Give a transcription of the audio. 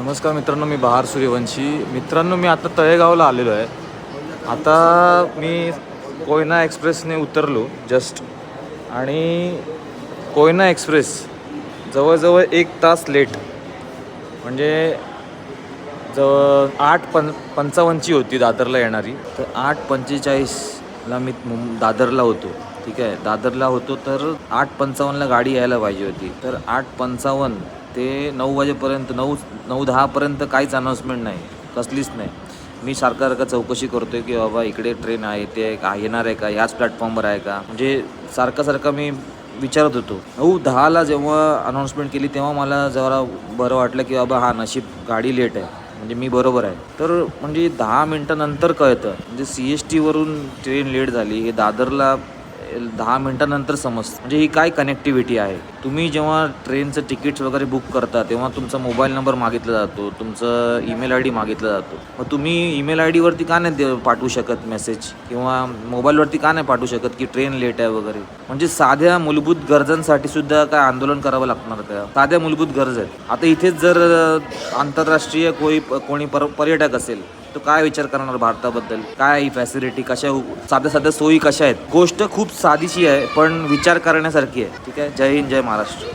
नमस्कार मित्रांनो, मी बहार सूर्यवंशी. मित्रांनो, मी आता तळेगावला आलेलो आहे. आता मी कोयना एक्सप्रेसने उतरलो जस्ट, आणि कोयना एक्सप्रेस जवळजवळ 1 तास लेट. म्हणजे जवळ 8:55ची होती दादरला येणारी, तर 8:45ला मी दादरला होतो. ठीक आहे, दादरला होतो तर 8:55ला गाडी यायला पाहिजे होती. तर 8:55 ते 9 वाजेपर्यंत 9:10पर्यंत काहीच अनाऊन्समेंट नाही, कसलीच नाही. मी सारखं चौकशी करतो आहे की बाबा इकडे ट्रेन आहे, ते का येणार आहे का, ह्याच प्लॅटफॉर्मवर आहे का, म्हणजे सारखं मी विचारत होतो. 9:10ला जेव्हा अनाऊन्समेंट केली तेव्हा मला जरा बरं वाटलं की बाबा हा नशीब गाडी लेट आहे, म्हणजे मी बरोबर आहे. तर म्हणजे 10 मिनटानंतर कळतं, म्हणजे CSTवरून ट्रेन लेट झाली हे दादरला 10 मिनटानंतर समजतं. म्हणजे ही काय कनेक्टिव्हिटी आहे. तुम्ही जेव्हा ट्रेनचं तिकीट्स वगैरे बुक करता तेव्हा तुमचा मोबाईल नंबर मागितला जातो, तुमचं ईमेल ID मागितला जातो. मग तुम्ही ईमेल IDवरती का नाही पाठवू शकत मेसेज, किंवा मोबाईलवरती का नाही पाठवू शकत की ट्रेन लेट आहे वगैरे. म्हणजे साध्या मूलभूत गरजांसाठी सुद्धा काय आंदोलन करावं लागणार का? साध्या मूलभूत गरज आहेत. आता इथेच जर आंतरराष्ट्रीय कोणी पर्यटक असेल तो काय विचार करणार भारताबद्दल, काय ही फॅसिलिटी, कशा साध्या सोयी कशा आहेत. गोष्ट खूप साधीशी आहे पण विचार करण्यासारखी आहे. ठीक आहे. जय हिंद, जय महाराष्ट्र.